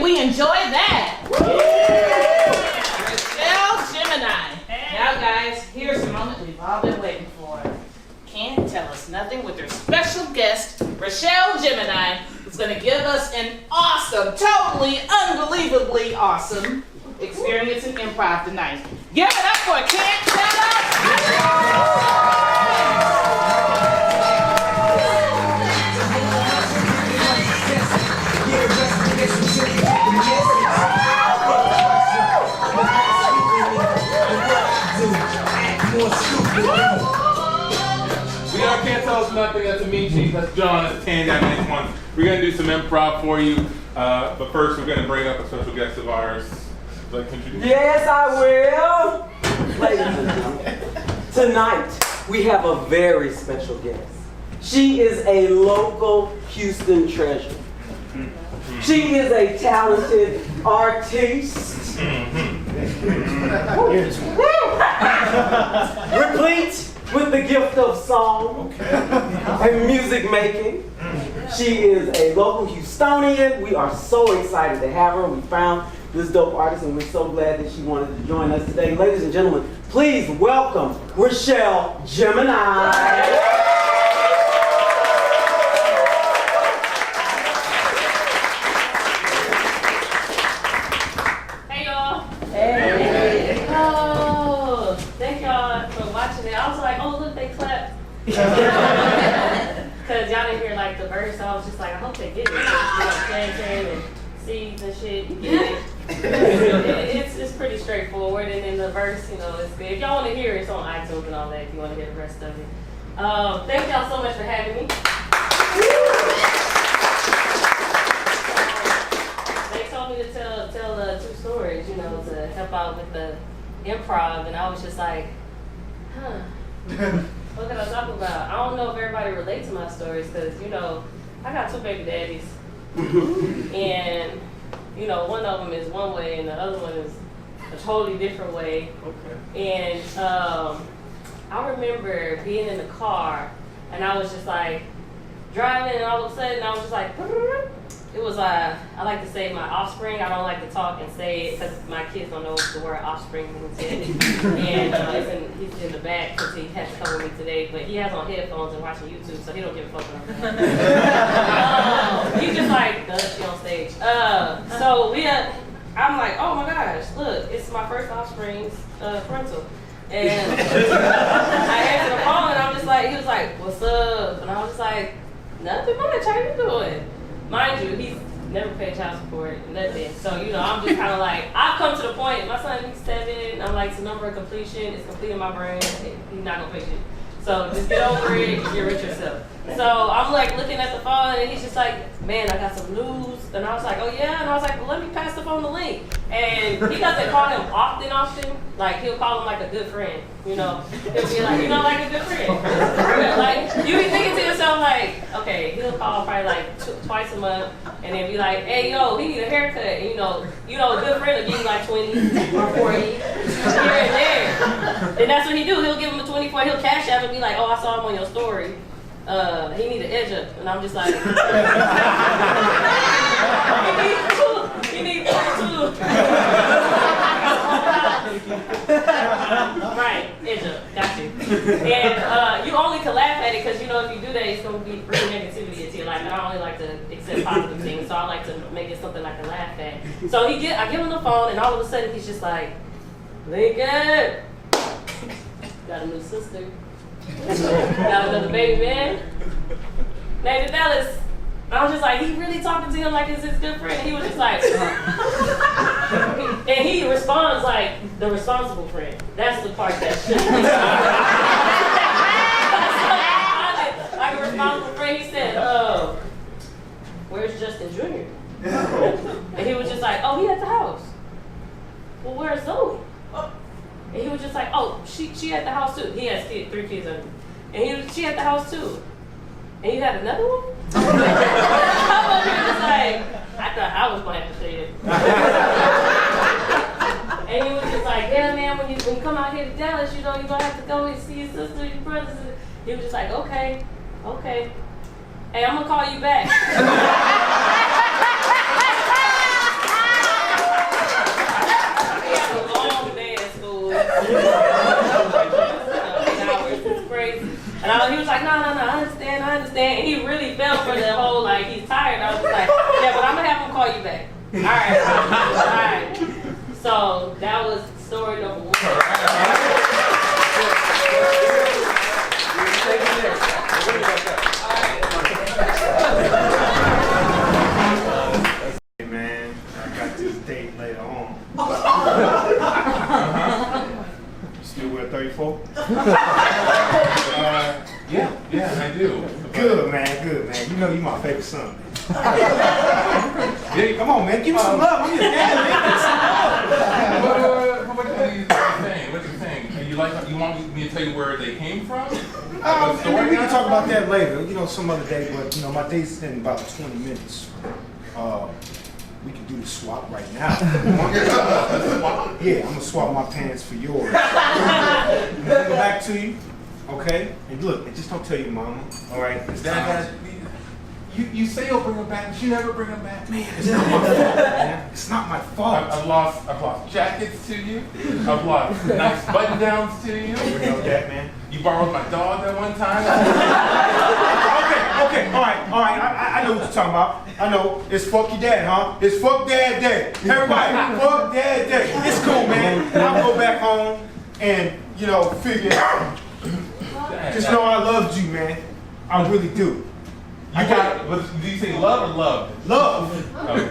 we enjoy that? RichelleGemini. Now guys, here's the moment we've all been waiting for. Can't Tell Us Nothing with their special guest, RichelleGemini, who's going to give us an awesome, totally, unbelievably awesome experience in improv tonight. Give it up for Can't Tell Us Can't Tell Us Nothing. That's a mean cheese. That's John. That's Tan. That next one. We're gonna do some improv for you, but first we're gonna bring up a special guest of ours. Would you like to introduce? Yes, I will. Ladies and gentlemen, tonight we have a very special guest. She is a local Houston treasure. She is a talented artiste. Replete with the gift of song and music making. She is a local Houstonian. We are so excited to have her. We found this dope artist and we're so glad that she wanted to join us today. Ladies and gentlemen, please welcome RichelleGemini. Because y'all didn't hear like the verse, so I was just like, I hope they get it. Plantain and seeds and shit, you get it. It's pretty straightforward, and then the verse, you know, it's good. If y'all want to hear it, it's on iTunes and all that, if you want to hear the rest of it. Thank y'all so much for having me. They told me to tell 2 stories, you know, to help out with the improv, and I was just like, what can I talk about? I don't know if everybody relates to my stories because, you know, I got 2 baby daddies. And, you know, one of them is one way and the other one is a totally different way. Okay. And I remember being in the car and I was just like driving and all of a sudden I was just like, it was, I like to say my offspring. I don't like to talk and say it because my kids don't know the word offspring means yet. And he's in the back because he has to come with me today, but he has on headphones and watching YouTube, so he don't give a fuck about that. He's just like, she on stage. So I'm like, oh my gosh, look, it's my first offspring's frontal. And I answered the phone and I'm just like, he was like, what's up? And I was just like, nothing much, how you doing? Mind you, he's never paid child support, nothing. So, you know, I'm just kind of like, I've come to the point, my son, he's 7, I'm like, it's a number of completion, it's complete in my brain, he's not gonna pay shit. So just get over it and get rich yourself. So I'm like looking at the phone and he's just like, man, I got some news. And I was like, oh yeah? And I was like, well, let me pass the phone the link. And he doesn't call him often. Like he'll call him like a good friend, you know? He'll be like, you know, like a good friend. Like, you be thinking to yourself like, okay, he'll call probably like twice a month and then be like, hey, yo, he need a haircut. And you know, a good friend will give you like 20 or 40 here and there. And that's what he do. He'll give him a 24, he'll cash out and be like, oh, I saw him on your story. He need an edge up. And I'm just like, he need 42. Right, edge up, got you. And you only can laugh at it because you know if you do that, it's going to bring negativity into your life. And I only like to accept positive things, so I like to make it something I can laugh at. So I give him the phone, and all of a sudden he's just like, Lincoln, got a new sister. Got another baby man named Dallas. I was just like, he really talking to him like it's his good friend. And he was just like, and he responds like the responsible friend. That's the part that should be. Like a responsible friend, he said, where's Justin Jr.? And he was just like, oh, he at the house. Well, where's Zoe? And he was just like, oh, she at the house too. He has 3 kids under him. And she at the house too. And you had another one? I was just like, I thought I was going to have to say it. And he was just like, yeah, man, when you come out here to Dallas, you know, you're going to have to go and see your sister, your brothers. He was just like, okay. Hey, I'm going to call you back. I understand. And he really fell for the whole, like, he's tired. I was like, yeah, but I'm going to have him call you back. All right. So that was story number 1. Hey man, I got this date later on. Still wear 34? Yeah, I do. Good man. You know you my favorite son. Yeah, come on man, give me some love. I'm your dad, man. What are you saying? What are you saying? You want me to tell you where they came from? Like story? We can talk about that later, you know, some other day, but you know, my date's in about 20 minutes. We can do the swap right now. Yeah, I'm gonna swap my pants for yours. I'm gonna go back to you, okay? And look, and just don't tell your mama, all right? Dad, you say you'll bring them back, but you never bring them back. Man, it's not my fault, man. It's not my fault. I've lost jackets to you. I've lost nice button downs to you. You know that, man. You borrowed my dog that one time. Okay, all right. I know what you're talking about. I know. It's fuck your dad, huh? It's fuck dad day. Everybody, fuck dad day. It's cool, man. I'll go back home and, you know, figure it out. Just know I loved you, man. I really do. Did you say love or love? Love. Okay.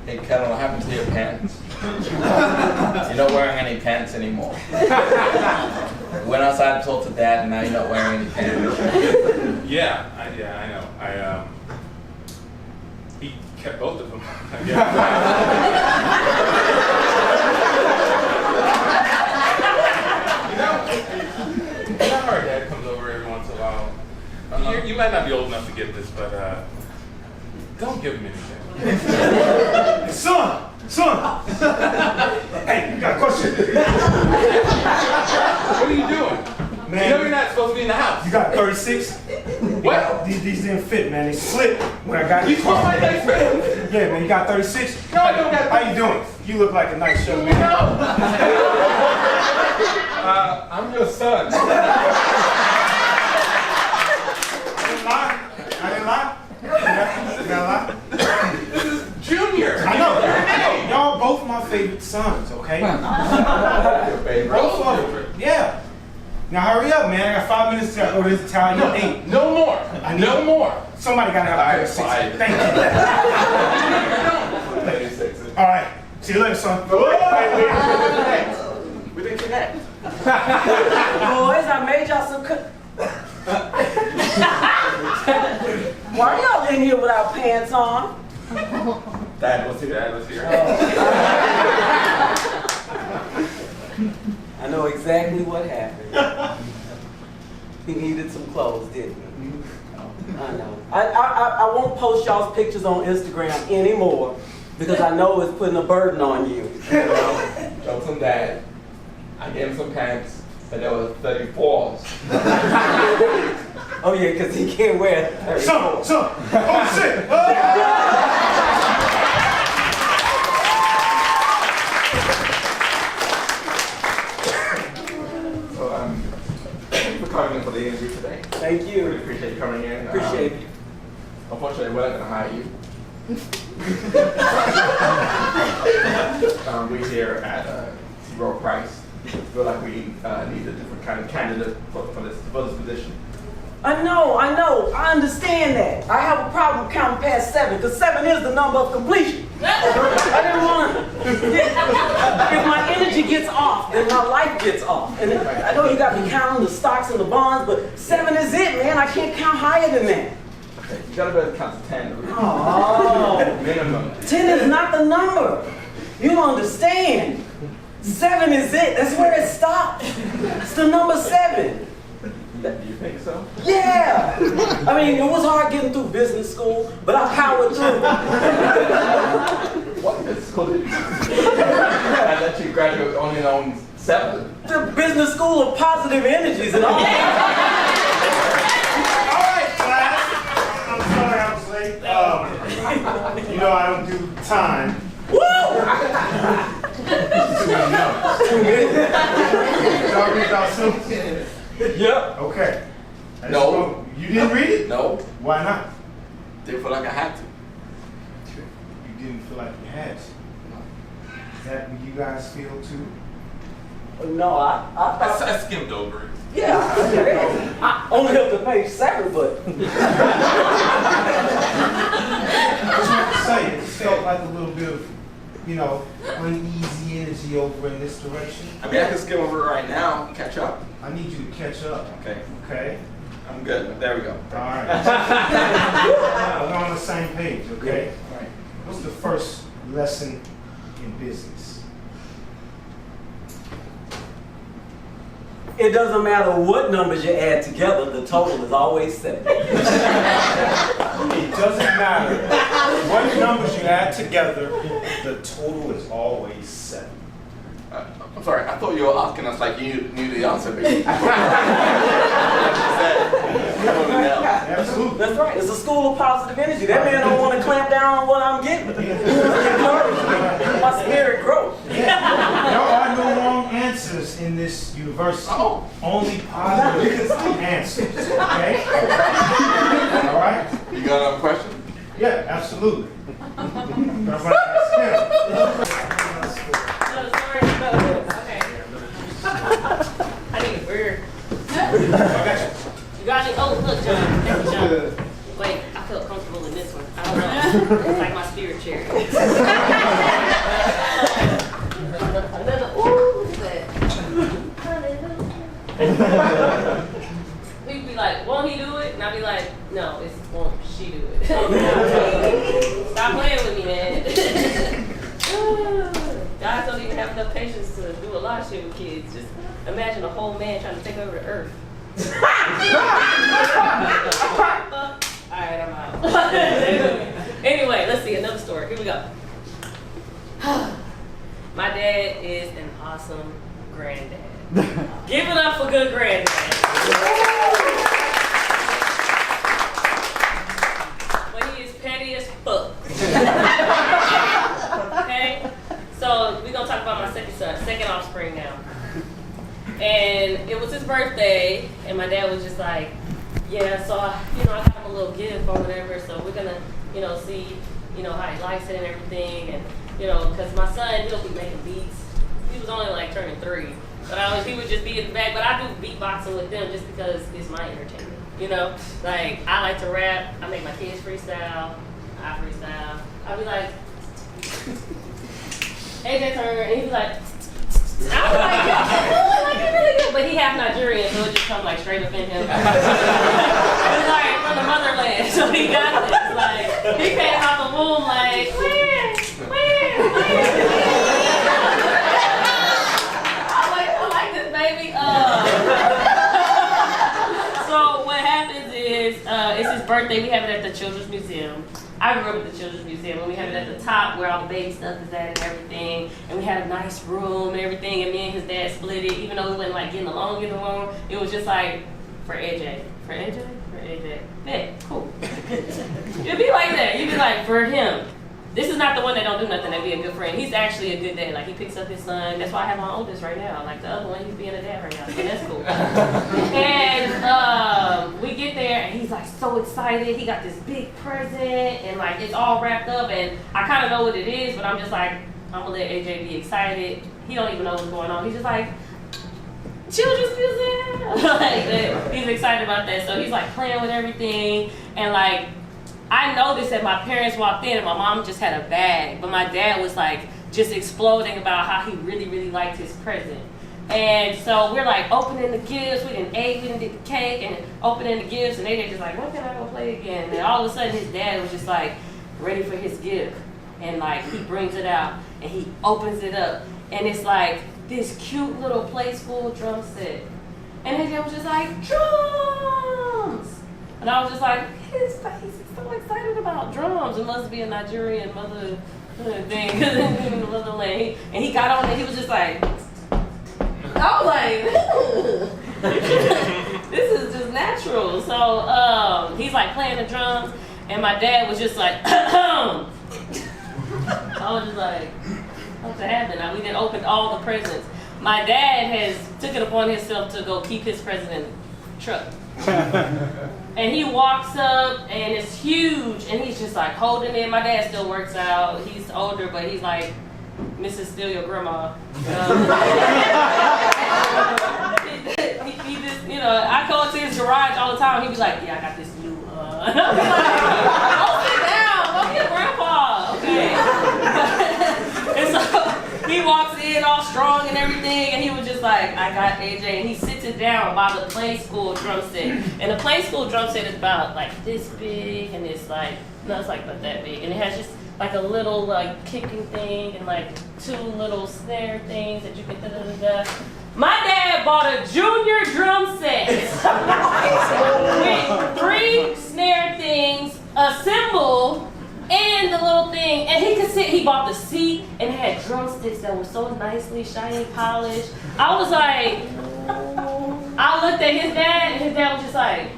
Hey, Kevin, what happened to your pants? You're not wearing any pants anymore. Went outside and told to Dad, and now you're not wearing any pants. Yeah, I know. He kept both of them. Our dad comes over every once in a while. You might not be old enough to get this, but don't give him anything. Son. Hey, you got a question? What are you doing? Man, You know you're not supposed to be in the house. you got 36? What? These didn't fit, man. They slipped when I got You told my next friend. Yeah, man, you got 36? No, I don't got How you doing? You look like a nice young man. I'm your son. I didn't lie. You gotta lie. This is Junior. I know. Y'all both my favorite sons, okay? Your favorite. Both of them. Yeah. Now hurry up, man. I got 5 minutes to go to this town. You 8. No more. No more. Somebody gotta have a 36. Five. Thank you. 36. All right. See you later, son. We didn't connect. Boys, I made y'all some Why y'all in here without pants on? Dad was here. Dad was here. I know exactly what happened. He needed some clothes, didn't he? I know. I won't post y'all's pictures on Instagram anymore because I know it's putting a burden on you. Jokes on Dad. I gave him some pants, but there were 34s. Oh yeah, because he can't wear 34. Son. Oh shit. So thank you for coming in for the interview today. Thank Really you. appreciate you coming in. Appreciate you. Unfortunately, we're not going to hire you. We here at zero price feel like we need a different kind of candidate for this position. I know, I understand that. I have a problem counting past 7, because 7 is the number of completion. I didn't want to. If my energy gets off, then my life gets off. And I know you got me counting the stocks and the bonds, but 7 is it, man. I can't count higher than that. Okay, you gotta be able to count to 10. Oh, Minimum. 10 is not the number. You don't understand. 7 is it. That's where it stops. It's the number 7. Do you think so? Yeah! I mean, it was hard getting through business school, but I powered through. What business school did you go to? I let you graduate only on 7. The business school of positive energies and all. All right, class. I'm sorry I was late. You know I don't do time. Woo! 2 minutes. Y'all read y'all soon? Yep. Okay. Let's No. go. You didn't read it? No, Why not? didn't feel like I had to. You didn't feel like you had to. Is that what you guys feel too? No, I thought. I skimmed over it. Yeah, I only up to page 7, but. I just want to say, it just felt like a little bit of, uneasy energy over in this direction. I mean, I can skim over it right now and catch up. I need you to catch up. Okay, Okay? I'm good. There we go. All right. We're on the same page, okay? All right. What's the first lesson in business? It doesn't matter what numbers you add together, the total is always 7. It doesn't matter what numbers you add together, the total is always 7. I'm sorry, I thought you were asking us like you knew the answer, but you Absolutely. That's right. It's a school of positive energy. That man don't want to clamp down on what I'm getting. My spirit grows. There are no wrong answers in this university. Oh. Only positive answers, okay? All right? You got another question? Yeah, absolutely. But I'm gonna ask him. Okay. I need a beer. I got you. You got any? Oh, look, John. John. Wait, I felt comfortable in this one. I don't know. It's like my spirit chair. Another, ooh, look at that. He'd be like, won't he do it? And I'd be like, no, it's won't she do it. Stop playing with me, man. Guys don't even have enough patience to do a lot of shit with kids. Just imagine a whole man trying to take over the earth. Alright, I'm out. Anyway, let's see, another story. Here we go. My dad is an awesome granddad. Give it up for good granddad. But he is petty as fuck. Okay? So we're gonna talk about my second offspring now. And it was his birthday, and my dad was just like, yeah, so I got him a little gift or whatever, so we're gonna, see, how he likes it and everything, and, because my son, he'll be making beats. He was only like turning 3, but he would just be in the back, but I do beatboxing with them just because it's my entertainment, Like, I like to rap, I make my kids freestyle, I freestyle. I'll be like, AJ turn, and he'd be like, I was like, yeah, like, he really good. But he half Nigerian, so it just comes like straight up in him. It's like from the motherland, so he got this. Like, he came out the womb like, where? I like this baby. So what happens is, it's his birthday. We have it at the Children's Museum. I grew up at the Children's Museum, and we have it at the top where all the baby stuff is at and everything. And we had a nice room and everything, and me and his dad split it, even though we wasn't like getting along. It was just like, for AJ. For AJ? For AJ. Yeah, cool. It'd be like that. You'd be like, for him. This is not the one that don't do nothing, that'd be a good friend. He's actually a good dad. Like, he picks up his son. That's why I have my oldest right now. Like, the other one, he's being a dad right now. So that's cool. And we get there, and he's like so excited. He got this big present, and like, it's all wrapped up. And I kind of know what it is, but I'm just like, I'm gonna let AJ be excited. He don't even know what's going on. He's just like, Children's Museum. Like, he's excited about that. So he's like playing with everything, and like, I noticed that my parents walked in and my mom just had a bag, but my dad was like just exploding about how he really, really liked his present. And so we're like opening the gifts, we didn't did the cake and opening the gifts, and they just like, when can I go play again? And all of a sudden his dad was just like ready for his gift. And like he brings it out and he opens it up, and it's like this cute little play school drum set. And his dad was just like, drums! And I was just like, his face is so excited about drums. It must be a Nigerian mother thing, because in the motherland. And he got on and he was just like, I was like, this is just natural. So he's like playing the drums, and my dad was just like, I was just like, what's happening? Now we didn't open all the presents. my dad has took it upon himself to go keep his president truck. And he walks up and it's huge and he's just like holding it. My dad still works out. He's older, but he's like, Mrs. Still your grandma. He just, you know, I go to his garage all the time. He'd be like, yeah, I got this new, and I'll be like, oh, sit down, go get grandpa, okay. And so he walks in all strong and everything, and he was just like, I got AJ, and he sits it down by the play school drum set. And the play school drum set is about like this big, and it's like, no, it's like about that big, and it has just like a little like kicking thing and like 2 little snare things that you can da-da-da-da. My dad bought a junior drum set with 3 snare things, a cymbal, and the little thing. And he could sit, he bought the seat and it had drumsticks that were so nicely shiny, polished. I was like, I looked at his dad and his dad was just like,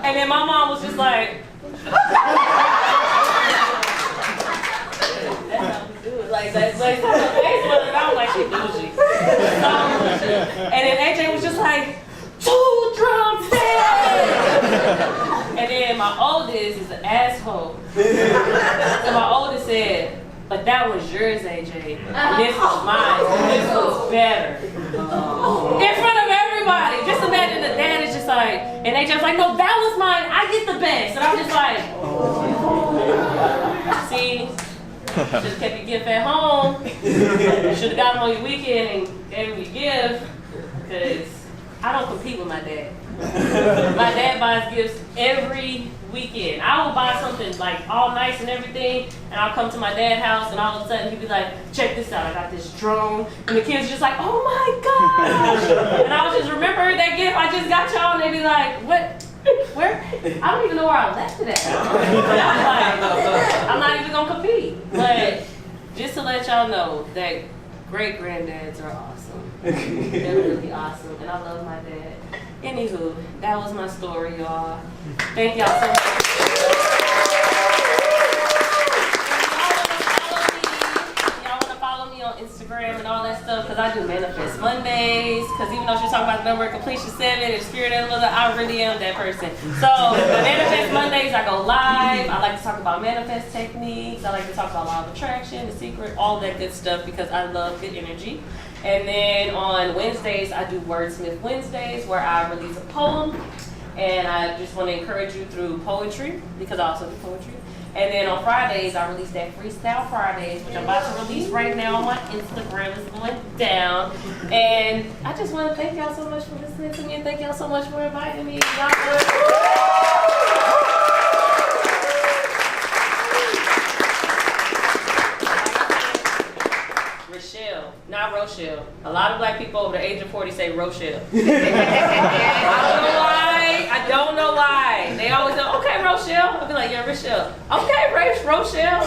and then my mom was just like, like that, like Facebook, and I was like, she bougie. And then AJ was just like, 2 drumsticks. And then my oldest is an asshole. So my oldest said, but that was yours, AJ. And this was mine. This was better. In front of everybody. Just imagine the dad is just like, and AJ was like, no, that was mine. I get the best. And I'm just like, see? Should have kept your gift at home. You should have got him on your weekend and gave him your gift. Because I don't compete with my dad. My dad buys gifts every weekend. I will buy something like all nice and everything, and I'll come to my dad's house, and all of a sudden he'd be like, check this out, I got this drone. And the kids just like, oh my gosh. And I would just remember that gift I just got y'all, and they'd be like, what? Where? I don't even know where I left it at. I'm like, I'm not even gonna compete. But just to let y'all know that great granddads are awesome. They're really awesome, and I love my dad. Anywho, that was my story, y'all. Thank y'all so much. Y'all want to follow me on Instagram and all that stuff, because I do Manifest Mondays, because even though she's talking about the number of completion 7 and spirit animal, I really am that person. So Manifest Mondays, I go live. I like to talk about manifest techniques. I like to talk about law of attraction, the secret, all that good stuff, because I love good energy. And then on Wednesdays, I do Wordsmith Wednesdays, where I release a poem. And I just want to encourage you through poetry, because I also do poetry. And then on Fridays, I release that Freestyle Fridays, which I'm about to release right now on my Instagram. It's going down. And I just want to thank y'all so much for listening to me, and thank y'all so much for inviting me. Richelle, not Rochelle. A lot of black people over the age of 40 say Rochelle. I don't know why. I don't know why. They always go, okay, Rochelle. I'll be like, yeah, Richelle. Okay, Rochelle.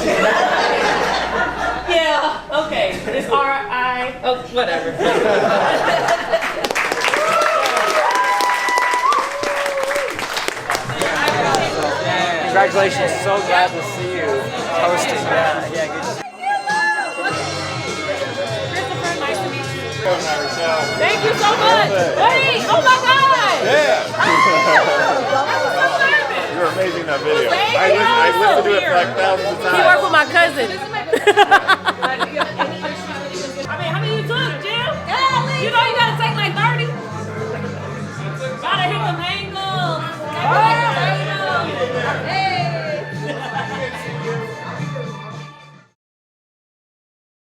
Yeah, okay. It's R-I. Oh, whatever. Congratulations. So glad to see you hosting. Yeah, good. Thank you so much. Wait, oh my God. Yeah. I was so nervous. You're amazing in that video. Thank I listened to it for like thousands of times. He worked with my cousin.